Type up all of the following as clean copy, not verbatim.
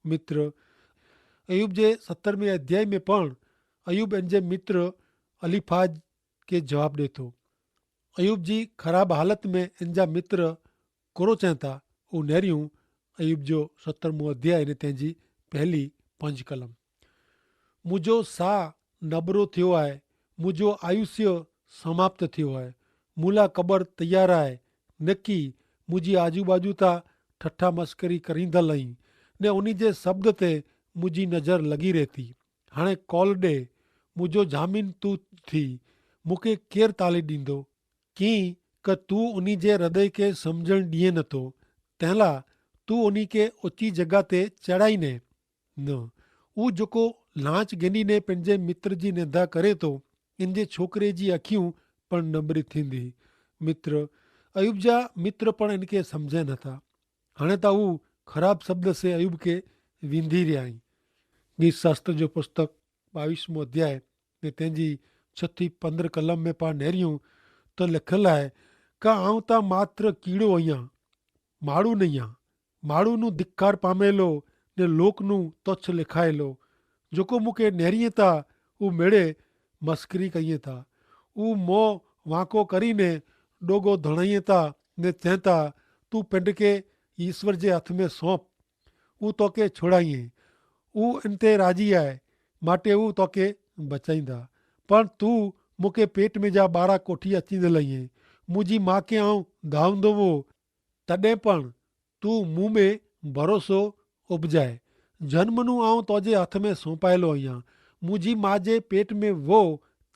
मित्र। अयूब जे 17वें अध्याय में पण अयूब इन जे मित्र अलीफाज खे जवाब ॾिए थो। अयूब जी ख़राब हालत में इन जा मित्र कोरो चवनि था उहे नेरियूं। अयूब जो 17मों अध्याय ने तंहिंजी पहली 5 कलम। मुंहिंजो साह नबरो थियो आहे, मुंहिंजो आयुष्य समाप्त थियो आहे। मूं लाइ क़बर तयारु आहे, न की मुंहिंजी आजू बाजू तां ठठा मस्करी करींदल आहीं ने उन जे शब्द ते मुंहिंजी नज़र लॻी रहे थी। हाणे कॉल ॾे, मुंहिंजो जामीन तूं थी, मूंखे केरु ताली ॾींदो? कीअं क तूं उन जे हृदय खे सम्झणु ॾिए नथो, तंहिं लाइ तूं उन खे ऊची जॻह ते चढ़ाईने न। हू जेको लांच ॻंढीने पंहिंजे मित्र जी निंदा करे थो, इन जे छोकिरे जी अखियूं पण नबरी थींदी। मित्र अयूब जा मित्र पण इनखे सम्झनि नथा। हाणे त हू ख़राब शब्द से अयूब खे विंधी रहिया आहिनि। गीत शास्त्र जो पुस्तक 22मों अध्याय ने तंहिंजी 6-15 कलम में पाण नेरियूं त लिखियलु आहे का आऊं त मात्र कीड़ो आहियां, माण्हू न आहियां। माण्हू नूं धिकार पामेलो ने लोक नूं तुच्छ लिखायलो। जेको मूंखे नेरीअ था हू मेड़े मस्करी कईं था। हू मों वांको करीने डोगो धणाईं था ने चवनि था तूं पिंड खे ईश्वर जे हथ में सौंप, हू तोखे छोड़ाईं। हू इन ते राज़ी आहे, माटे हू तोखे बचाईंदा। पर तूं मूंखे पेट में जा 12 कोठी अची लईं। मुंहिंजी माउ खे आऊं धावंदो हो, तॾहिं पण तूं मूं में भरोसो उपजाए। जन्मनू आऊं तुंहिंजे हथ में सौंपायलो आहियां। मुंहिंजी माउ जे पेट में वो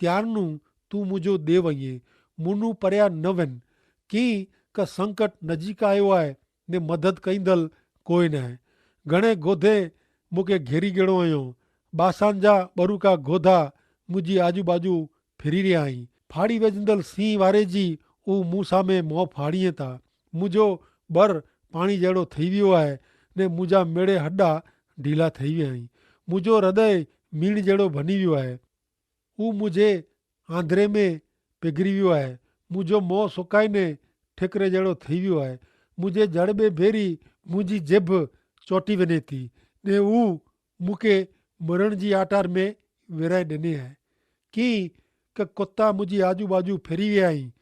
त्यारनू तूं मुंहिंजो देव आहीं। मुनू परियां न वञ, कीअं का संकट नज़दीक आयो आहे ने मदद कईंदल कोई न आहे। घणे गोधे मूंखे घेरी गेड़ो आहियो, बासान जा ॿरूका गोधा मुंहिंजी आजू बाजू फिरी रहिया आहीं। फाड़ी वेझंदल सीं वारे जी हू मूं साम्हूं मों फाड़ीअ था। मुंहिंजो बर पाणी जहिड़ो थी वियो आहे ने मुंहिंजा मेड़े हॾा ढीला थी विया आहिनि। मुंहिंजो हृदय मीण जहिड़ो बनी वियो आहे, हू मुंहिंजे आंधरे में पिघरी वियो आहे। मुंहिंजो मों सुकाईने ठिकरे जहिड़ो थी वियो आहे। मुंहिंजे जड़बे भेरी मुंहिंजी ॼिभ चोटी वञे थी ने हू मूंखे मरण जी आटार में विराए ॾिने आहे। कीअं क कुता मुंहिंजी आजू बाजू फिरी विया आहिनि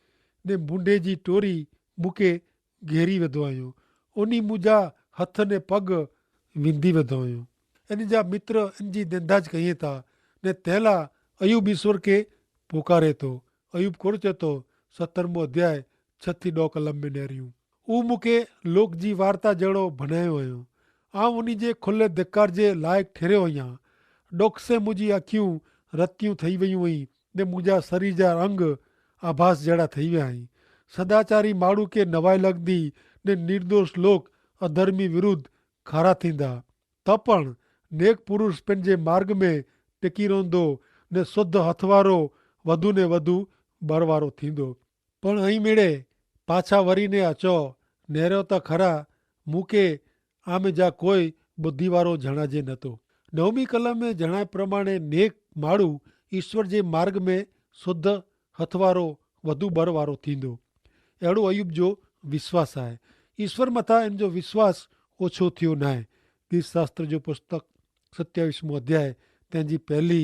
ने मुंडे जी टोरी मूंखे घेरी वेंदो आहियो। उन मुंहिंजा हथ ने पग विंधी वेंदो आहियो। इन जा मित्र इन जी निंदाज कईं था ने तंहिं लाइ अयूब ईश्वर खे पुकारे थो। अयूब कोड़ चए थो 17मों अध्याय 6-9 कलम में नेरियूं। हू मूंखे लोक जी वार्ता जहिड़ो बनायो हुयो, आउं उन जे खुले धिकार जे लाइक़ु ठहिरियो आहियां। डुख से मुंहिंजी अखियूं रतियूं थी वियूं हुई ने मुंहिंजा शरीर जा अंग आभास जहिड़ा थी विया आहिनि। सदाचारी माण्हू खे नवाई लॻंदी ने निर्दोष लोक अधर्मी विरुद्ध खारा थींदा। त पण नेक पुरुष पंहिंजे मार्ग में टिकी रहंदो ने शुद्ध हथ वारो वधू ने वधू बर वारो थींदो। पण ऐं मेड़े पाछा वरी ने अचो नेरियो त खरा, मूंखे आम जा कोई बुद्धि वारो जणाजे नथो। 9वीं कलम में जणाए प्रमाणे नेक माण्हू ईश्वर जे मार्ग में शुद्ध हथ वारो वधू बर वारो थींदो। अहिड़ो अयूब जो विश्वास आहे। ईश्वर मथां इन जो विश्वास ओछो थियो न आहे। गीत शास्त्र जो पुस्तक 27मों अध्याय तंहिंजी पहली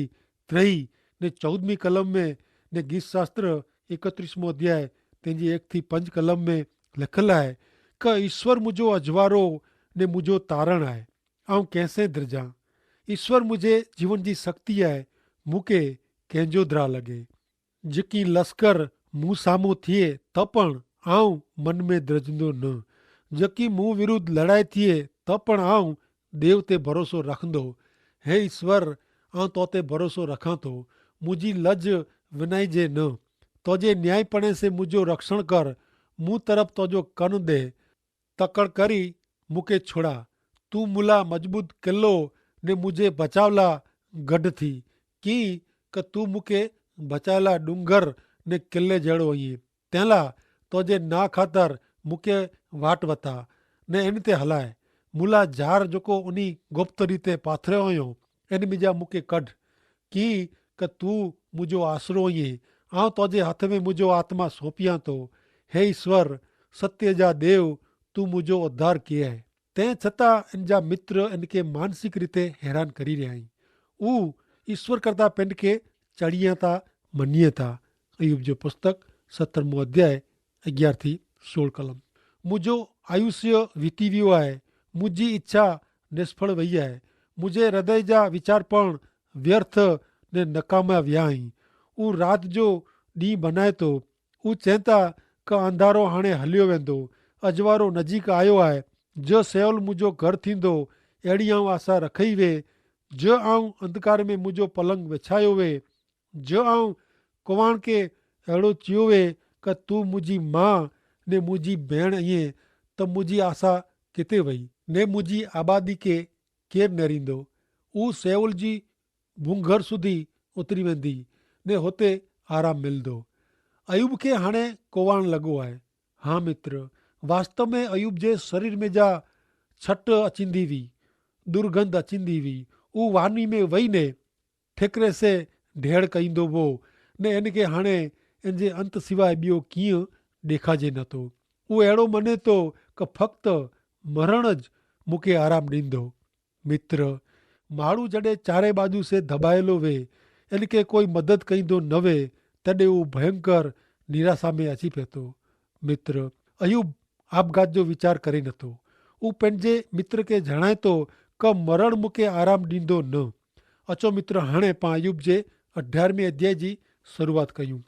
3 ने 14वीं कलम में ने गीत शास्त्र 31मों अध्याय तंहिंजी 1-5 कलम में लिखियलु आहे क ईश्वर मुंहिंजो अजवारो ने मुंहिंजो तारण आहे, ऐं कंहिंसे दिरजां। ईश्वर मुंहिंजे जीवन जी शक्ति आहे, मूंखे कंहिंजो द्रा लॻे। जेकी लश्कर मूं साम्हूं थिए त पण आऊं मन में द्रजंदो न। जेकी मूं विरुद्ध लड़ाई थिए त पण आऊं देव ते भरोसो रखंदो। हे ईश्वर, आउं तो ते भरोसो रखां थो। मुंहिंजी लज विञाइजे न। तुंहिंजे न्यायपणे से मुंहिंजो रक्षण कर। मूं तरफ़ तुंहिंजो कनु ॾे, तकड़ करी मूंखे छुड़ा। तूं मुला मज़बूत किलो ने मुंहिंजे बचाव लाइ गॾु थी। कीअं क तूं मूंखे बचाए लाइ डूंगर ने किले जहिड़ो आहीं। तंहिं लाइ तुंहिंजे ना ख़ातिर मूंखे वाट वता ने इन ते हलाए। मुला जार जेको उन गुप्त रीते पाथरियो हुयो, इन में जा मूंखे कढ। कीअं क तूं मुंहिंजो आसरो आहीं। आउं तुंहिंजे हथ में मुंहिंजो आत्मा सौंपियां थो। हे ईश्वर, सत्य जा देव, तूं मुंहिंजो उद्धार कयो आहे। तंहिं छतां इन जा मित्र इनखे मानसिक रीते हैरान करी रहिया आहिनि। उहे ईश्वर करता पिन खे चढ़ीअ था मञीअ था। अयूब जो पुस्तक 17 अध्याय 11-16 कलम। मुंहिंजो आयुष्य वीती वियो आहे, मुंहिंजी इच्छा निष्फल वई आहे, मुंहिंजे हृदय जा वीचार पण व्यर्थ ने नकामा विया आहिनि। हू राति जो ॾींहुं बनाए थो, हू चवनि था क अंधारो हाणे हलियो वेंदो, अजवारो नज़ीक आयो आहे, जो सेवल मुंहिंजो घरु थींदो, अहिड़ी आऊं आशा रखई वे, जो आऊं अंधकार में मुंहिंजो पलंग विछायो वे, जो आऊं कुंवार खे अहिड़ो चयो वे क तूं मुंहिंजी माउ ने मुंहिंजी भेण ईअं, त मुंहिंजी आशा किथे वई, ने मुंहिंजी आबादी खे केरु नेरींदो। हू सेवल जी भूंगर सुधी उतरी वेंदी ने हुते आराम मिलंदो। अयूब खे हाणे कोवाण लॻो आहे। हा मित्र, वास्तव में अयूब जे शरीर में जा छट अचींदी हुई, दुर्गंध अचींदी हुई। हू वानी में वेही ने ठिकरे से ढेड़ कईंदो हो ने इन खे हाणे इन जे अंत सवाइ ॿियो कीअं ॾेखारिजे नथो। उहो अहिड़ो मञे थो क फ़क़्ति मरण ज मूंखे आराम ॾींदो। मित्र, माण्हू जॾहिं चारे बाजू से दॿायलो वे, इनखे कोई मदद कईंदो न वे, तॾहिं उहो भयंकर निराशा में अची पिए थो। मित्र, अयूब आपघात जो वीचार करे नथो। हू पंहिंजे मित्र खे जणाए थो क मरण मूंखे आराम ॾींदो न। अचो मित्र, हाणे पाण अयूब जे 18वें अध्याय जी शुरूआत कयूं।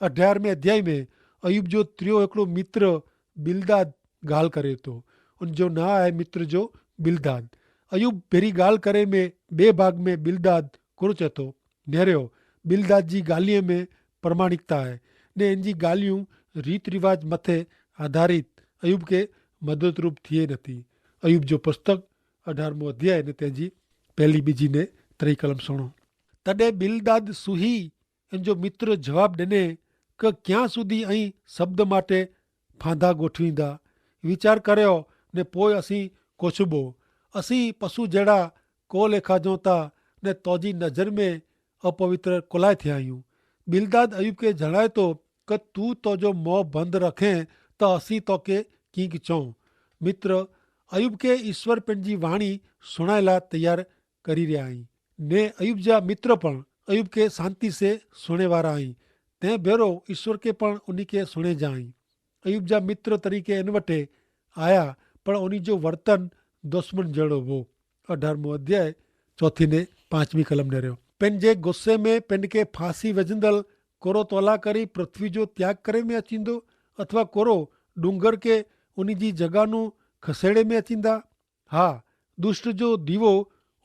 18वें अध्याय में अयूब जो टियों हिकिड़ो मित्र बिलदाद ॻाल्हि करे थो। उनजो नां आहे मित्र जो बिलदाद। अयूब पहिरीं ॻाल्हि करे में ॿिए भाग में बिलदाद कुरो चए थो, नेरियो बिलदाद जी ॻाल्हिअ में प्रमाणिकता आहे ने इन जी ॻाल्हियूं रीति रिवाज मथे आधारित अयूब खे मदद रूप थिए नथी। अयूब जो पुस्तक 18 अध्याय ने तंहिंजी पहली बीजी ने 3 कलम सुणो। तॾहिं बिलदाद सुही इन जो मित्र जवाबु ॾिने क क्यां सुधी ऐं शब्द माटे फांदा गोठवींदा, वीचार करियो ने पोइ असीं कोछबो, असीं पशु जहिड़ा को लेखा जो था ने तोजी नज़र में अपवित्र कुलाए थिया आहियूं। बिलदाद अयूब खे जणाए थो क तूं तोजो मुंहुं बंदि रखें त असीं तोखे कीअं चऊं। मित्र, अयूब खे ईश्वर पंहिंजी वाणी सुणाए लाइ तयारु करी रहिया आहिनि ने अयूब जा मित्र पण अयूब खे शांति से सुणे वारा आहिनि। तंहिं भेरो ईश्वर खे पण उन खे सुणे जा आहिनि। अयूब जा मित्र तरीक़े इन वटि आया, पर उन जो वर्तन दुश्मन जहिड़ो हो। 18 अध्याय 4 ने 5 कलम नेरियो। पंहिंजे गुस्से में पिन खे फांसी विझंदड़ कोरो तोला करे पृथ्वी जो त्याग करे में अचींदो, अथवा कोरो डूंगर खे उन जी जॻह खसेड़े में अचींदा। हा, दुष्ट जो दीवो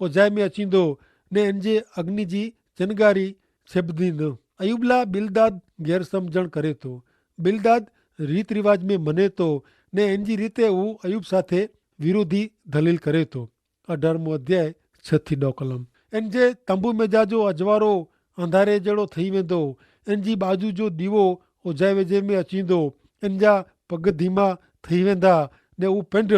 उजाए में अचींदो ने इन जे अग्नि जी चिनगारी छिबंदी न। अयूबला बिलदाद गैर समझण करे थो। बिलदाद रीत रिवाज में मने थो ने इन जी रीते हू अयूब साथे विरोधी दलील करे थो। 18 अध्याय 6-9 कलम। इन जे तंबू में जा जो अजवारो अंधारे जहिड़ो थी वेंदो, इन जी बाजू जो दीवो उजाए वेझे में अचींदो, इन जा पग धीमा थी वेंदा ने हू पिंड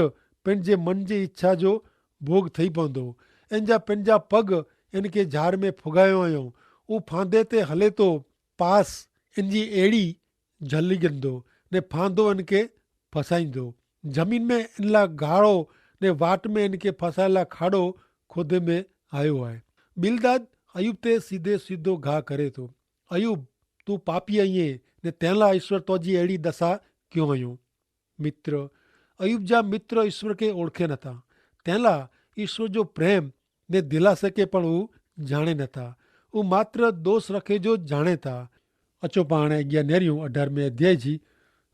पंहिंजे मन जी इच्छा जो भोग थी पवंदो। इन जा पंहिंजा पग इन खे झाड़ में फुगायो आहियूं। हू फांदे ते हले थो, पास इन जी एड़ी झलिगंदो ने फांदो इन खे फसाईंदो। ज़मीन में इन लाइ गाढ़ो ने वाट में इन खे फसाए लाइ खाड़ो खुदे में आयो आहे। बिलदाद अयूब ते सीधे सीधो घा करे थो। अयूब, तूं पापी आहीं ने तंहिं लाइ ईश्वर तुंहिंजी अहिड़ी दशा क्यों वयूं। मित्र, अयूब जा मित्र ईश्वर खे ओळखे नथा, तंहिं लाइ ईश्वर जो प्रेम ने दिलासे खे पण हू जाणे नथा। हू मात्र दोष रखे जो जाणे था। अचो पाण अॻियां नेरियूं 18 अध्याय जी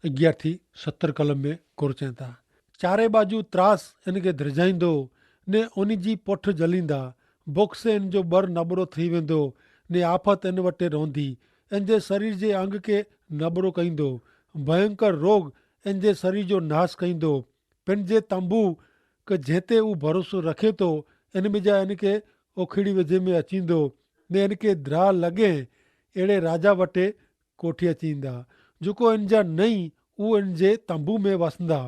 11-17 कलम में कुरचनि था। चारे बाजू त्रास इन खे धिरजाईंदो ने उन जी पुठ जलींदा, बुख से इन जो बर नबरो थी वेंदो ने आफ़त इन वटि रहंदी, इन जे शरीर जे अंग खे नबरो कईंदो, भयंकर रोग इन जे शरीर जो नाश कईंदो। पंहिंजे तंबू क जंहिं हू भरोसो रखे थो, इन में जा इन खे उखिड़ी वेझे में अचींदो ने इन खे द्रा लॻे अहिड़े राजा वटि कोठी अचींदा, जेको इन जा नई उहे इन जे तंबू में वसंदा।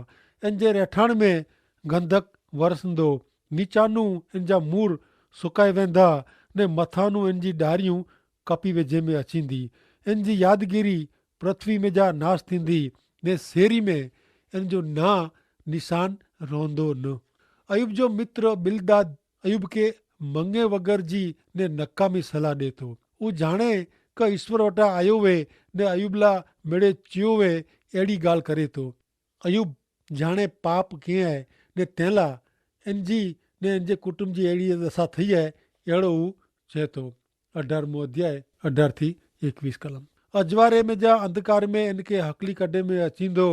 इन जे रहठाण में गंधक वरसंदो, नीचानू इन जा मूर सुकाए वेंदा ने मथानू इन जी ॾारियूं कपी वेझे में अचींदी। इन जी यादगिरी पृथ्वी में जा नाश थींदी ने सेरी में इन जो ना निशान रहंदो न। अयूब जो मित्र बिलदाद अयूब के मंगे वगर जी ने नकामी सलाह ॾे थो। हू जाणे क ईश्वर वटां आयो वे ने अयूब ला मिड़े चियो वे अहिड़ी ॻाल्हि करे थो। अयूब जाणे पाप कीअं आहे ने तंहिं लाइ इन जी ने इन जे कुटुंब जी अहिड़ी दशा थी आहे, अहिड़ो हू चए थो। 18 अध्याय 18 थी 21 कलम। अजवारे में जा अंधकार में इनके हकली कॾे में अचींदो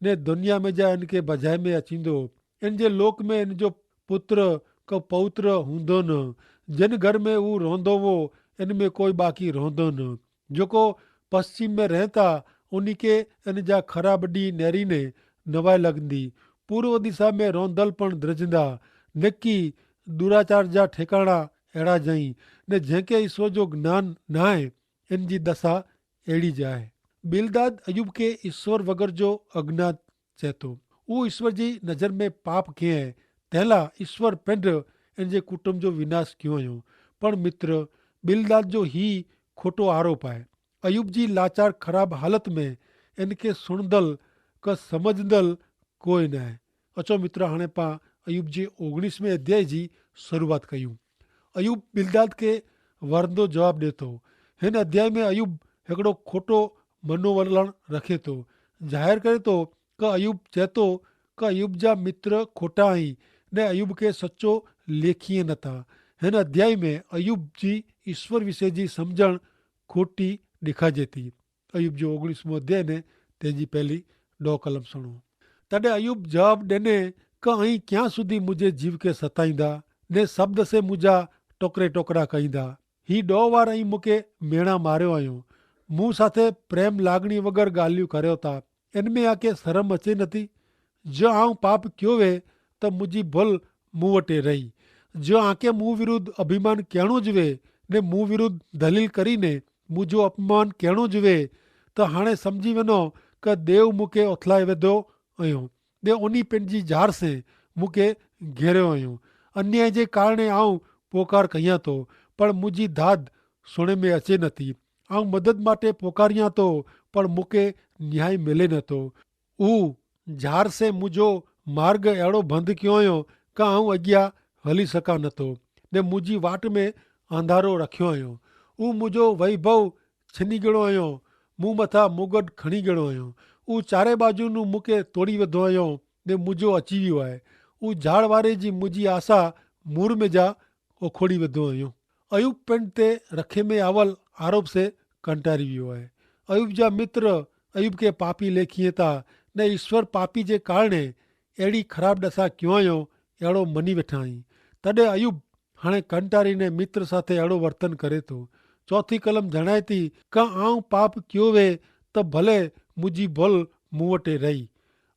ने दुनिया में जा इनके बजाए में अचींदो। इन जे लोक में इन जो पुत्र को पौत्र हूंदो न। जिन घर में हू रहंदो वो इन में कोई बाक़ी रहंदो न। जेको पश्चिम में रहता उन्हीं के इन जा ख़राब ॾींहं नेरीने नवाए लॻंदी। पूर्व दिशा में रहंदल पण द्रजंदा। निकी दुराचार जा ठिकाणा अहिड़ा जई ने जंहिंखे ईश्वर जो ज्ञान न आहे इन जी दशा अहिड़ी ज आहे। बिलदाद अयूब खे ईश्वर वगर जो अज्ञात चए थो। हू ईश्वर जी नज़र में पाप कीअं आहे, तंहिं लाइ ईश्वर पिंड इन जे कुटुंब जो विनाश कयो हुयो। पण मित्र बिलदाद जो ही खोटो आरोप आहे। अयूब जी लाचार ख़राब हालत में इनखे सुणंदल क सम्झंदल कोई न आहे। अचो मित्र हाणे पाण अयूब जे 19वें अध्याय जी शुरूआत कयूं। अयूब बिलदाद खे वरंदो जवाबु ॾिए थो। हिन अध्याय में अयूब हिकिड़ो खोटो मनोवलण रखे थो। ज़ाहिर करे थो क अयूब चए थो क अयूब जा मित्र खोटा आहिनि ने अयूब खे सचो लेखीअ नथा। हिन अध्याय में अयूब जी ईश्वर विषय जी सम्झण खोटी ॾेखारिजे थी। अयूब जो 19 अध्याय ने तंहिंजी पहिली 2 कलम सुणो। तॾहिं अयूब जवाबु ॾिने क अहीं क्यां सुधी मुंहिंजे जीव खे सताईंदा ने शब्द से मुंहिंजा टोकरे टोकरा कईंदा। ही 2 वार अहीं मूंखे मेणा मारियो आहियो। मूं साथे प्रेम लागणी वग़ैरह ॻाल्हियूं करियो था। इन में आके शर्म अचे नथी। जो आऊं पाप कयो वे त मुंहिंजी भुल मूं वटि रही। जो आके मूं विरुद्ध अभिमान कहिड़ो ज वे ने मूं विरुद्ध दलील કરીને मुंहिंजो अपमान कहिड़ो ज वे त हाणे सम्झी वञो क देव मूंखे उथलाए वेधो हुयो ने उन पंहिंजी जार से मूंखे घेरियो हुयो। अन्याय जे कारणे आऊं पोकार कयां थो पर मुंहिंजी दाद सुणे में अचे नथी। आऊं मदद माटे पोकारियां थो पर मूंखे न्याय मिले नथो। हू जार से मुंहिंजो मार्ग अहिड़ो बंदि कयो हुयो क आऊं अॻियां हली सघां नथो ने मुंहिंजी वाट में अंधारो रखियो हुयो। हू मुंहिंजो वैभव छिनी ॻणो हुयो। मूं मथां मुगट खणी ॻणो हुयो। हू चारे बाजुनि मूंखे तोड़ी वेधो हुयो ने मुंहिंजो अची वियो आहे। हू झाड़ वारे जी मुंहिंजी आशा मूर में जा उखोड़ी वेधो हुयो। अयूब पिंड ते रखे में आवल आरोप से कंटारी वियो आहे। अयूब जा मित्र अयूब खे पापी लेखीअ था ने ईश्वर पापी जे कारणे अहिड़ी ख़राब दशा कयो हुयो अहिड़ो मनी वेठा आहिनि। तॾहिं अयूब हाणे कंटारीने मित्र साथे अहिड़ो वर्तन करे थो। 4 कलम जणाए थी क आऊं पाप कयो वे त भले मुंहिंजी भुल मूं वटि रही।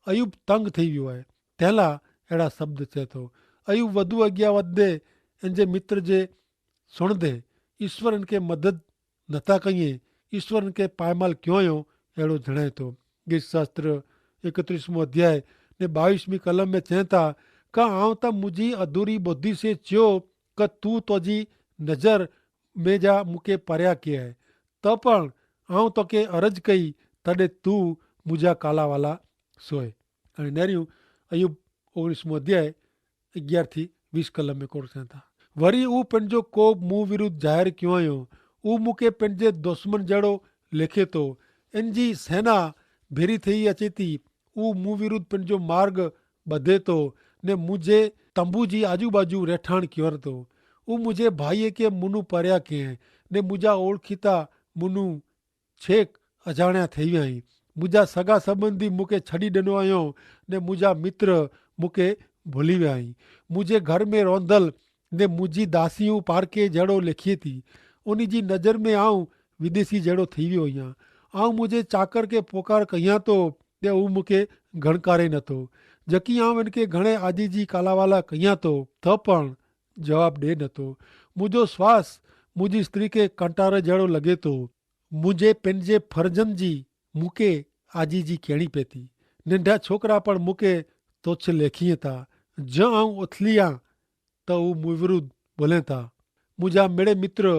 अयूब तंग थी वियो आहे तंहिं लाइ अहिड़ा शब्द चए थो। अयूब वधू अॻियां वधंदे इन जे मित्र जे सुणंदे ईश्वर इन खे मदद नथा कईं। ईश्वर इन खे पायमाल कयो हुयो अहिड़ो जणाए थो। गीत शास्त्र 31 अध्याय ने 22 कलम में चवनि था क आऊं त मुंहिंजी अधूरी बुद्धि से चयो क तूं तुंहिंजी नज़र में जा मूंखे परिया कया आहे त पण आऊं तोखे अर्ज़ कई तॾहिं तूं मुंहिंजा काला वाला सोए। हाणे नेरियूं अयूब 19 अध्याय 11 थी 20 कलम में कोड़ चवनि था। वरी हू पंहिंजो कोप मूं विरुद्ध ज़ाहिर कयो हुयो। हू मूंखे पंहिंजे दुश्मन जहिड़ो लेखे थो। इन जी सेना भेरी थी अचे थी। हू मूं विरुद्ध पंहिंजो मार्ग ॿधे थो ने मुंहिंजे तंबू जी आजू बाजू रेठाण कयो थो। हू मुंहिंजे भाईअ खे मुनूं परिया कयईं ने मुंहिंजा ओळखीता मुनूं छेक अजाणिया थी विया आहिनि। मुंहिंजा सगा संबंधी मूंखे छॾी ॾिनो हुयो ने मुंहिंजा मित्र मूंखे भुली विया आहिनि। मुंहिंजे घर में रहंदल ने मुंहिंजी दासियूं पारके जहिड़ो लिखिए थी। उन जी नज़र में आऊं विदेशी जहिड़ो थी वियो आहियां। आऊं मुंहिंजे चाकर खे पुकार कयां थो ते हू मूंखे गणकारे नथो। जकी आऊं इनखे घणे आजीजी कालावाला कयां थो त पण जवाबु ॾिए नथो। मुंहिंजो श्वास मुंहिंजी स्त्री खे कंटार जहिड़ो लॻे थो। मुंहिंजे पंहिंजे फर्ज़नि जी मूंखे आजीजी कहिड़ी पए थी। नंढा छोकिरा पण मूंखे तुच्छ लेखीअ था। ज आऊं उथली आहियां त हू मूं विरुद्ध बोले था। मुंहिंजा मिड़े मित्र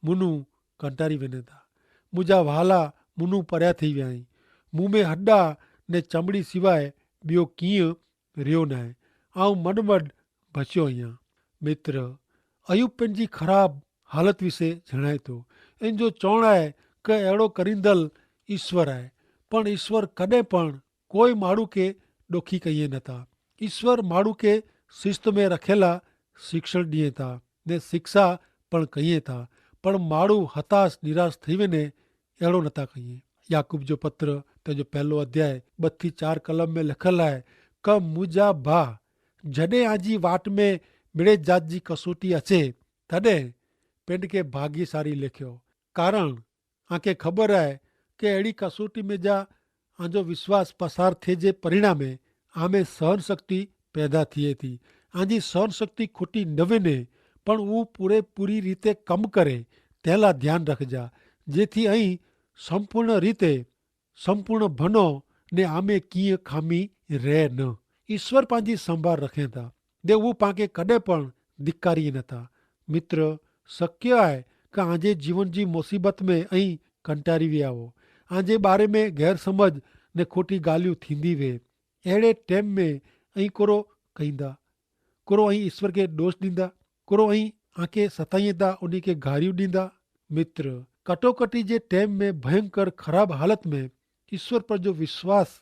मुनूं कंटारी वञनि था। मुंहिंजा वाला मुनूं परिया थी विया आहिनि। मूं में हॾा ने चमड़ी सिवाइ ॿियो कीअं रहियो न आहे। आऊं मड बचियो અહીંયા मित्र। अयूब पंहिंजी ख़राब हालत विषे जणाए थो। इन जो चवणु आहे कि अहिड़ो करींदल ईश्वर आहे, पण ईश्वर कॾहिं पण कोई माण्हू खे ॾोखी कये नथा। ईश्वर माण्हू खे शिस्त में रखियलु शिक्षण ॾिए था ने शिक्षा पण कये था, पण माण्हू हताश निराश थी वञे अहिड़ो नथा कये। याकूब जो पत्र तंहिंजो 1 अध्याय 2-4 कलम में लिखियलु आहे क मुंहिंजा भाउ जॾहिं आजी वाट में मिड़े जात जी कसोटी अचे तॾहिं पिंड खे भाग्यशाली लिखियो, कारण आंखे ख़बर आहे कि अहिड़ी कसोटी में जा आंजो विश्वास पसार थिए जे परिणामे आमें सहन शक्ति पैदा थिए थी। आंजी सहन शक्ति खुटी न वञे पण उहो पूरी रीते कमु करे तंहिं लाइ ध्यानु रखिजा, जेथी અહીં સંપૂર્ણ રીતે સંપૂર્ણ બનો ને આમે कीअं ખામી રહે ન। ईश्वर पंहिंजी संभाल रखे था ने उहो पाण खे कॾहिं पण धिकारीए नथा। मित्र, शक्य आहे कि आंजे जीवन जी मुसीबत में અહીં कंटारी विया हो, आंजे बारे में गैर समझ ने खोटी ॻाल्हियूं थींदी वे। अहिड़े टाइम में અહીં कोरो कईंदा, कोरो અહીં ईश्वर खे दोष ॾींदा, कोरो અહીં आंखे सताईंदा, उन खे गारियूं ॾींदा। मित्र, कटोकटी जे टाइम में भयंकर ख़राब हालत में ईश्वर पर जो विश्वास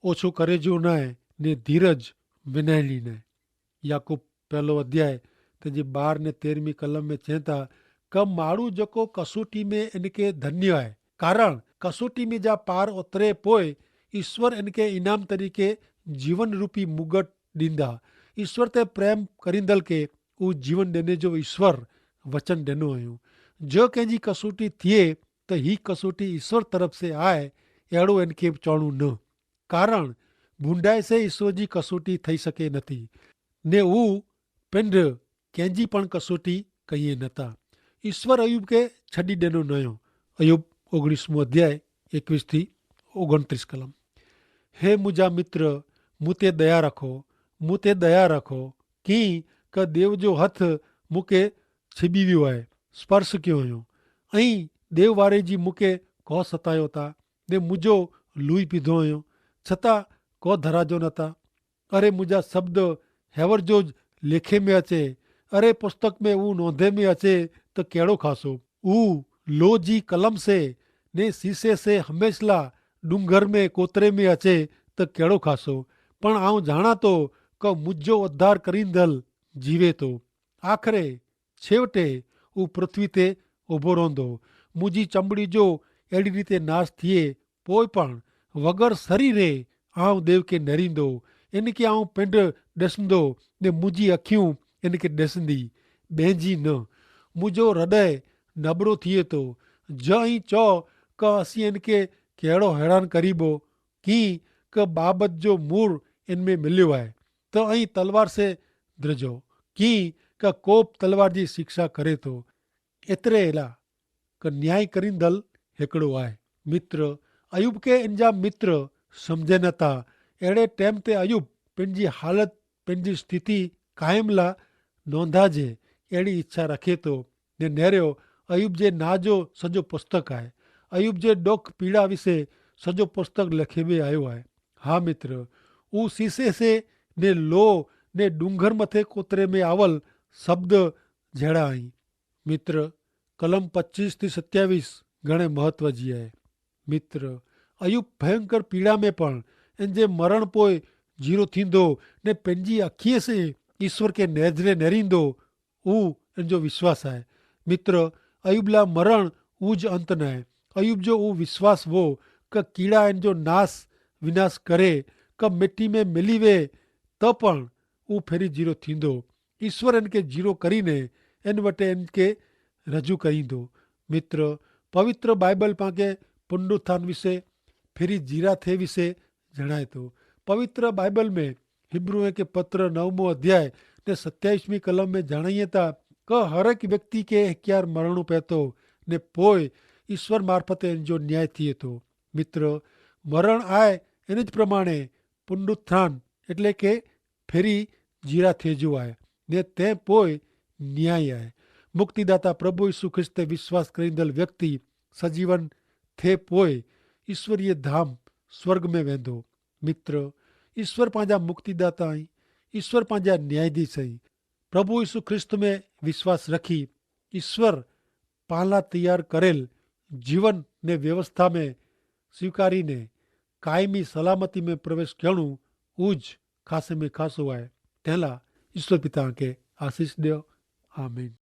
ओछो करे जो न आहे ने धीरज विनाइणी न। याकूब 1 अध्याय तंहिंजे 12 ने 13 कलम में चवनि था क माण्हू जेको कसोटी में इनके धन्य आहे, कारण कसोटी में जा पार उतरे पोइ ईश्वर इनके इनाम तरीक़े जीवन रूपी मुगट ॾींदा। ईश्वर ते प्रेम करींदल खे उहो जीवन ॾिने जो ईश्वर वचन ॾिनो हुयो। जो कंहिंजी कसोटी थिए त ही कसोटी ईश्वर तरफ़ से आहे अहिड़ो इनखे चवणो न, कारण भूंडाए से ईश्वर जी कसोटी थी सके नथी ने हू पिंड कंहिंजी पण कसोटी कये नथा। ईश्वर अयूब खे छॾी ॾिनो न हुयो। अयूब 19 अध्याय 21-29 कलम। हे मुंहिंजा मित्र, मूं ते दया रखो, मूं ते दया रखो, कीअं क देव जो हथ मूंखे छिॿी वियो आहे, स्पर्श कयो हुयो। ऐं देव वारे जी मूंखे को सतायो था ने मुंहिंजो लूई पीधो हुयो, छतां को धराजो नथा। अरे मुंहिंजा शब्द हैवर जो लेखे में अचे, अरे पुस्तक में उहो नोंधे में अचे त कहिड़ो ख़ासो। उहो लो जी कलम से ने शीशे से हमेशा डूंगर में कोतरे में अचे त कहिड़ो ख़ासो। पण आउं ॼाणा थो क मुंहिंजो उद्धार करींदल जीवे थो। आख़िरे छेवटे उहो पृथ्वी ते उभो रहंदो। मुंहिंजी चमड़ी जो अहिड़ी रीते नाश थिए पोइ पण वग़ैर शरीरे आउं देव खे नरींदो। इनखे आउं पिंड ॾिसंदो ने मुंहिंजी अखियूं इनखे ॾिसंदी, ॿिहिंजी न। मुंहिंजो हृदय नबड़ो थिए थो। जंहिं चओ क असीं इनखे कहिड़ो हैरान करीबो, कीअं क बाबत जो मूर इनमें मिलियो आहे त ऐं तलवार से द्रजो, कीअं क कोप तलवार जी शिक्षा करे थो। एतिरे अलावा क न्याय करींदल हिकिड़ो आहे। मित्र, अयूब खे इन जा मित्र सम्झे नथा। अहिड़े टाइम ते अयूब पंहिंजी हालत, पंहिंजी स्थिति क़ाइम लाइ नोंधाजे अहिड़ी इच्छा रखे थो ने नेरियो अयूब जे नाह जो सॼो पुस्तक आहे। अयूब जे ॾुख पीड़ा विषे सॼो पुस्तक लिखे में आयो आहे। हा मित्र, उहो शीशे से ने लो ने डूंगर मथे कोतरे में आवल शब्द जहिड़ा आहिनि। मित्र, कलम 25-27 घणे महत्व जी आहे। मित्र, अयूब भयंकर पीड़ा में पण इन जे मरण पोइ जीरो थींदो ने पंहिंजी अखीअ से ईश्वर खे नज़रे नेरींदो, उहो इन जो विश्वास आहे। मित्र, अयूब लाइ मरण उहो ज अंत न आहे। अयूब जो उहो विश्वास हो क कीड़ा इन जो विनाश करे क मिटी में मिली वे त पण उहो फेरी जीरो थींदो। ईश्वर इनखे जीरो करीने इन वटि इनखे रजू करींदो। मित्र, पवित्र बाइबल पाण पुनरुत्थान विषे फेरी जीरा थिए विषे जणाए थो। पवित्र बाइबल में हिब्रूअ के पत्र 9 अध्याय ने 27 कलम में जणाइए था क हर एक व्यक्ति के हिकियार मरणो पए थो ने पोइ ईश्वर मार्फत इन जो न्याय थिए थो। मित्र, मरण आहे इन ज प्रमाणे पुनरुत्थान એટલે કે ફેરી જીરા થેજો आहे ને તે પોइ ન્યાય आहे। मुक्तिदाता प्रभु यीशु ख्रिस्त ते विश्वास करींदल व्यक्ति सजीवन थे पोइ ईश्वरीय धाम स्वर्ग में वेंदो। मित्र, ईश्वर पंहिंजा मुक्तिदाता आहिनि। ईश्वर पंहिंजा न्यायाधीश आहिनि। प्रभु यीशु ख्रिस्त में विश्वास रखी ईश्वर पाला तैयार करेल जीवन ने व्यवस्था में स्वीकारीने कायमी सलामती में प्रवेश करणु उज खासे में खासो आहे। तंहिं लाइ ईश्वर पिता खे आशीष ॾियो। आमीन।